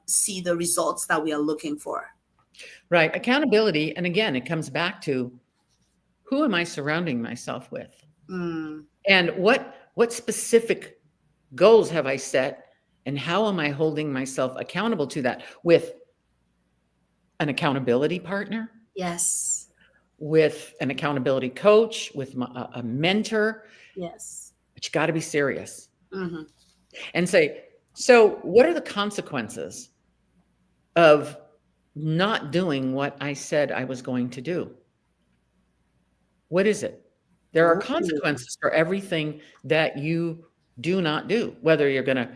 see the results that we are looking for. Right. Accountability. And again, it comes back to, who am I surrounding myself with? Mm. And what specific goals have I set? And how am I holding myself accountable to that? With an accountability partner, Yes. with an accountability coach, with a mentor. Yes. But you got to be serious Mm-hmm. and say, so what are the consequences of not doing what I said I was going to do? What is it? There are Ooh. consequences for everything that you do not do, whether you're going to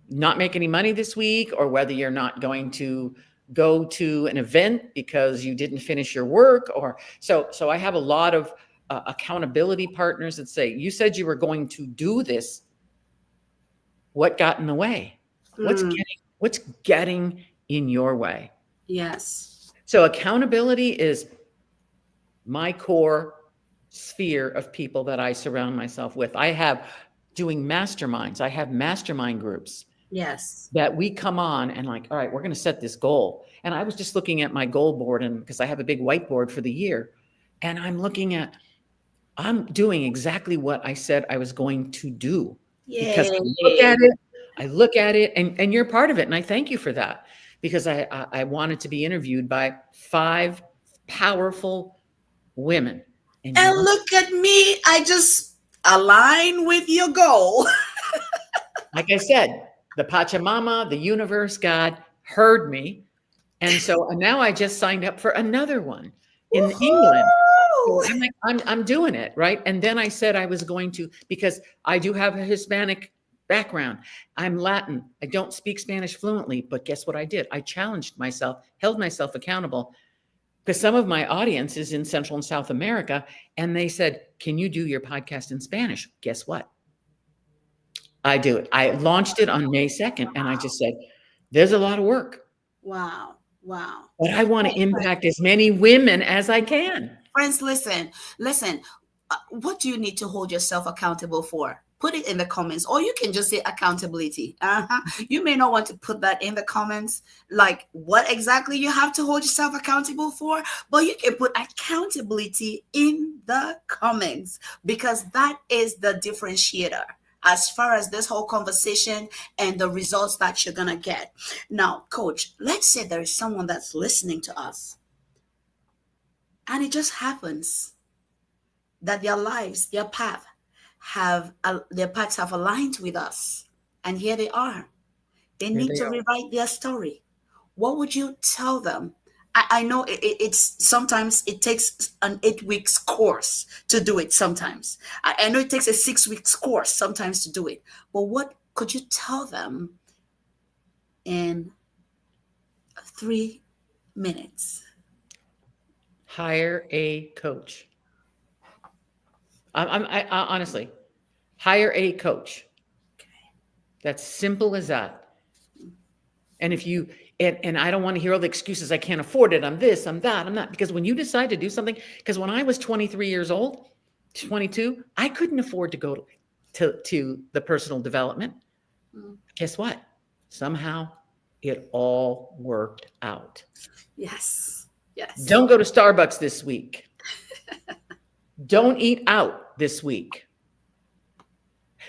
not make any money this week, or whether you're not going to go to an event because you didn't finish your work. Or so I have a lot of accountability partners that say, you said you were going to do this. What got in the way? What's Mm. getting in your way? Yes. So accountability is my core sphere of people that I surround myself with. I have doing masterminds. I have mastermind groups Yes. that we come on and like, all right, we're going to set this goal. And I was just looking at my goal board, and because I have a big whiteboard for the year, and I'm doing exactly what I said I was going to do, because Yay. I look at it, and you're part of it. And I thank you for that, because I wanted to be interviewed by 5 powerful women. And you And know, look at me. I just align with your goal. like I said, the Pachamama, the universe, God heard me. And so now I just signed up for another one in England. So Woohoo! I'm like, I'm doing it, right? And then I said I was going to, because I do have a Hispanic background. I'm Latin. I don't speak Spanish fluently, but guess what I did? I challenged myself, held myself accountable, because some of my audience is in Central and South America, and they said, can you do your podcast in Spanish? Guess what? I do it. I launched it on May 2nd, and I just said, there's a lot of work, Wow. Wow. but I want to impact as many women as I can. Friends, listen. Listen. What do you need to hold yourself accountable for? put it in the comments, or you can just say accountability. You may not want to put that in the comments, like what exactly you have to hold yourself accountable for, but you can put accountability in the comments, because that is the differentiator as far as this whole conversation and the results that you're going to get. Now, coach, let's say there is someone that's listening to us, and it just happens that their lives, their paths have aligned with us, and here they are. They Here need they to are. rewrite their story. What would you tell them? I know it's sometimes it takes an 8 weeks course to do it. Sometimes I know it takes a 6 weeks course sometimes to do it. But what could you tell them in 3 minutes? Hire a coach. I honestly, hire a coach. That's simple as that. And if you, and I don't want to hear all the excuses, I can't afford it, I'm this, I'm that, I'm not. Because when you decide to do something, because when I was 23 years old, 22, I couldn't afford to go to the personal development. Mm. Guess what? Somehow it all worked out. Yes. Yes. Don't go to Starbucks this week. Don't eat out this week.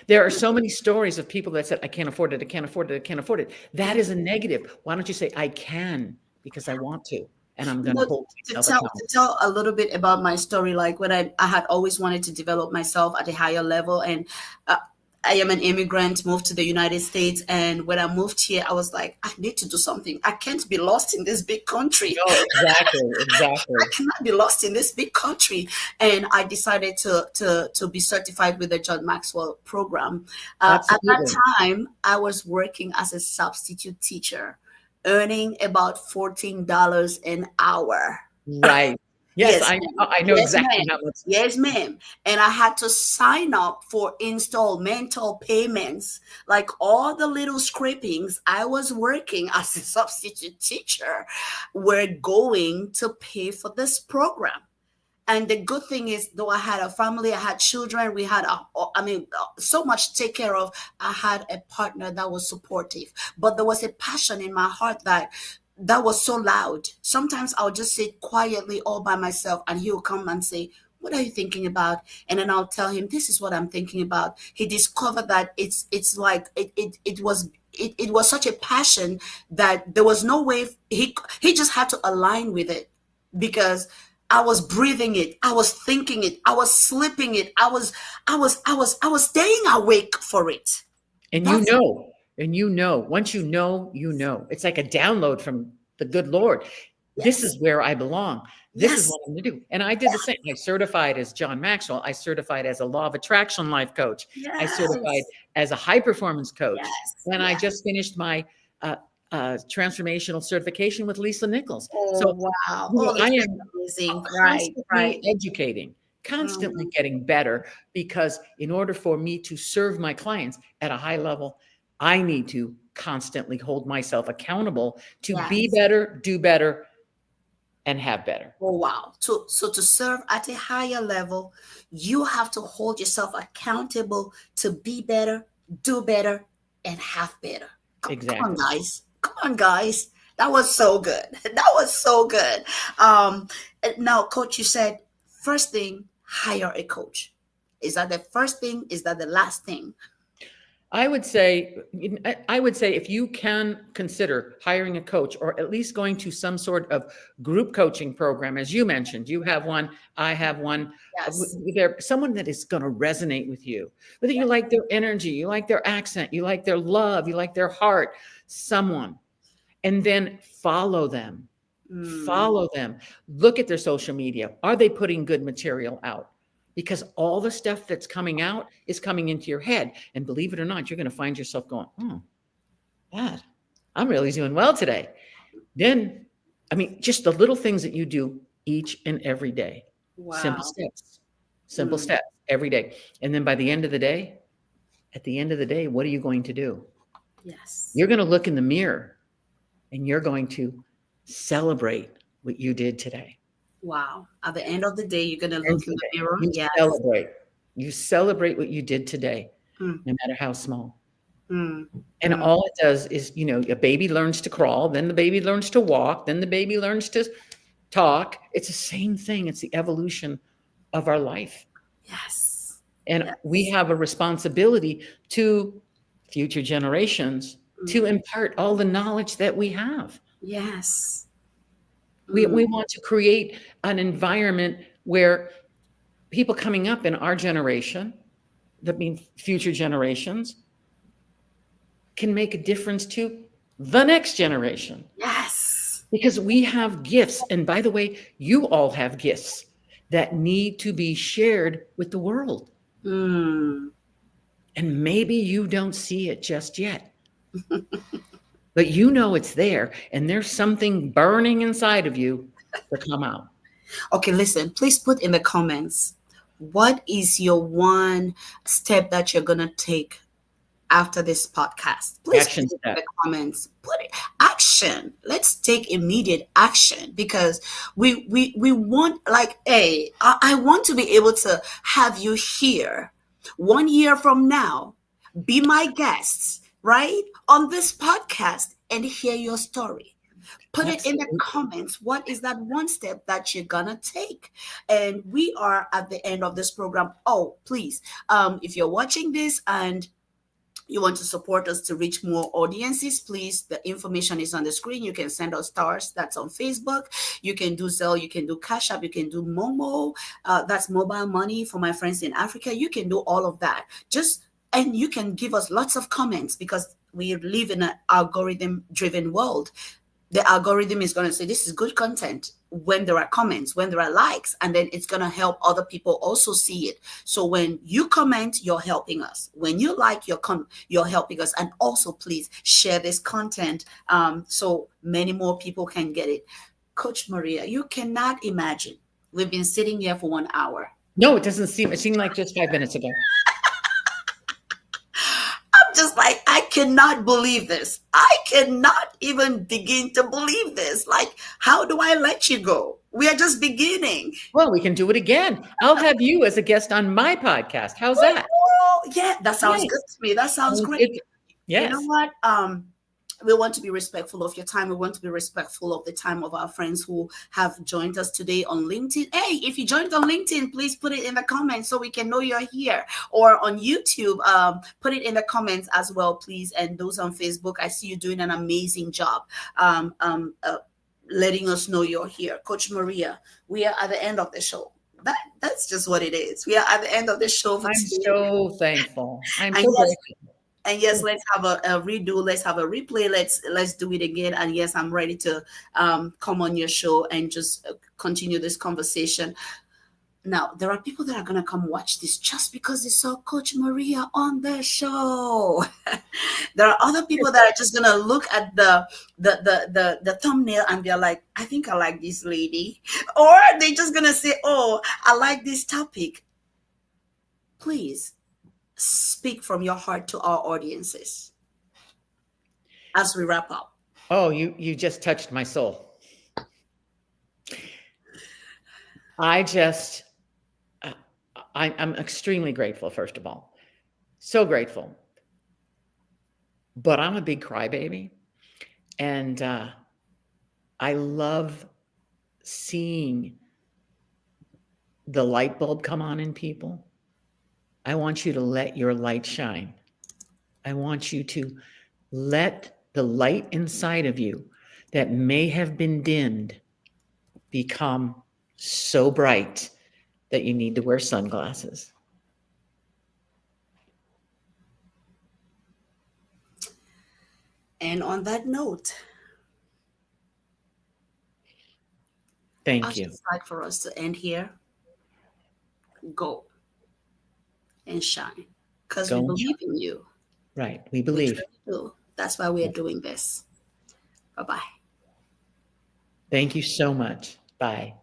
There are so many stories of people that said, I can't afford it, I can't afford it, I can't afford it. That is a negative. Why don't you say, I can, because I want to, and I'm You going to know, hold to myself tell accountable. a little bit about my story, like when I had always wanted to develop myself at a higher level, and uh, I am an immigrant, moved to the United States, and when I moved here, I was like, I need to do something. I can't be lost in this big country. No, exactly, exactly. I cannot be lost in this big country. And I decided to be certified with the John Maxwell program. At that Absolutely. time, I was working as a substitute teacher, earning about $14 an hour. Right. Yes, Yes, I ma'am. I know Yes, exactly ma'am. how much. Yes, ma'am. And I had to sign up for installmental payments. Like all the little scrapings I was working as a substitute teacher were going to pay for this program. And the good thing is, though I had a family, I had children, we had so much to take care of. I had a partner that was supportive, but there was a passion in my heart that was so loud. Sometimes I'll just sit quietly all by myself, and he'll come and say, what are you thinking about? And then I'll tell him, this is what I'm thinking about. He discovered that it's like it was such a passion that there was no way he just had to align with it, because I was breathing it, I was thinking it, I was sleeping it, I was staying awake for it. And That's once you know. It's like a download from the good Lord. This yes, is where I belong. This is yes, what I'm going to do. And I did the same. I certified as John Maxwell. I certified as a law of attraction life coach. I certified yes, as a high performance coach. yes, And I yes. just finished my transformational certification with Lisa Nichols. So, Oh wow. you know, Oh, I this is am amazing. Right, constantly right. educating, constantly Mhm. getting better, because in order for me to serve my clients at a high level, I need to constantly hold myself accountable to be Yes. better, do better, and have better. Oh wow. To serve at a higher level, you have to hold yourself accountable to be better, do better, and have better. Come on, Exactly. guys. Come on, guys. That was so good. That was so good. Now, coach, you said first thing, hire a coach. Is that the first thing? Is that the last thing? I would say if you can consider hiring a coach, or at least going to some sort of group coaching program, as you mentioned, you have one, I have one. Yes. There, someone that is going to resonate with you, whether you like their energy, you like their accent, you like their love, you like their heart, someone, and then follow them. Mm, Follow them. Look at their social media. Are they putting good material out? Because all the stuff that's coming out is coming into your head. And believe it or not, you're going to find yourself going, oh, God, I'm really doing well today. Then, I mean, just the little things that you do each and every day. Simple wow. steps, simple Mm, steps every day. And then by the end of the day, at the end of the day, what are you going to do? yes. You're going to look in the mirror and you're going to celebrate what you did today. Wow. At the end of the day, you're gonna And look in the today, mirror. you Yes. celebrate. You celebrate what you did today. mm, no matter how small. mm, And mm. all it does is, a baby learns to crawl, then the baby learns to walk, then the baby learns to talk. It's the same thing. It's the evolution of our life. Yes. And we Yes. have a responsibility to future generations to Mm, impart all the knowledge that we have. yes. We Mm, want to create an environment where people coming up in our generation, that means future generations, can make a difference to the next generation. yes. Because we have gifts. And by the way, you all have gifts that need to be shared with the world. Mm. And maybe you don't see it just yet, but it's there. And there's something burning inside of you to come out. Okay, listen, please put in the comments, what is your one step that you're going to take after this podcast? Please put Action it in the step. comments. Put it action. Let's take immediate action because we want, like, hey, I want to be able to have you here 1 year from now. Be my guests, right? On this podcast and hear your story. Put it in the Absolutely. comments. What is that one step that you're gonna take? And we are at the end of this program. Oh, please, if you're watching this and you want to support us to reach more audiences, please, the information is on the screen. You can send us stars. That's on Facebook. You can do Zelle. You can do Cash App. You can do Momo. That's mobile money for my friends in Africa. You can do all of that. And you can give us lots of comments because we live in an algorithm driven world. The algorithm is going to say this is good content when there are comments, when there are likes, and then it's going to help other people also see it. So when you comment, you're helping us. When you like, you're helping us. And also, please share this content so many more people can get it. Coach Maria, you cannot imagine. We've been sitting here for 1 hour. No, it seemed like just 5 minutes ago. I'm just like, I cannot believe this. I cannot even begin to believe this. Like, how do I let you go? We are just beginning. Well, we can do it again. I'll have you as a guest on my podcast. How's that? Oh, yeah, that sounds good Yes. to me. That sounds great. You know Yes. what? We want to be respectful of your time. We want to be respectful of the time of our friends who have joined us today on LinkedIn. Hey, if you joined on LinkedIn, please put it in the comments so we can know you're here. Or on YouTube, put it in the comments as well, please. And those on Facebook, I see you doing an amazing job. Um, um, uh, Letting us know you're here. Coach Maria, we are at the end of the show. That's just what it is. We are at the end of the show for I'm today. so thankful. I'm And so yes, grateful. and yes, let's have a redo. Let's have a replay. Let's do it again. And yes, I'm ready to come on your show and just continue this conversation. Now, there are people that are gonna come watch this just because they saw Coach Maria on the show. There are other people that are just gonna look at the thumbnail and they're like, I think I like this lady, or they're just gonna say, oh, I like this topic. Please speak from your heart to our audiences as we wrap up. Oh, you just touched my soul. I just I'm extremely grateful, first of all. So grateful. But I'm a big crybaby. And I love seeing the light bulb come on in people. I want you to let your light shine. I want you to let the light inside of you that may have been dimmed become so bright that you need to wear sunglasses. And on that note, I'd Thank you. just like for us to end here. Go and shine because we Go and believe shine. in you. Right. We We believe. truly do. That's why we are doing this. Bye bye. Thank you so much. Bye.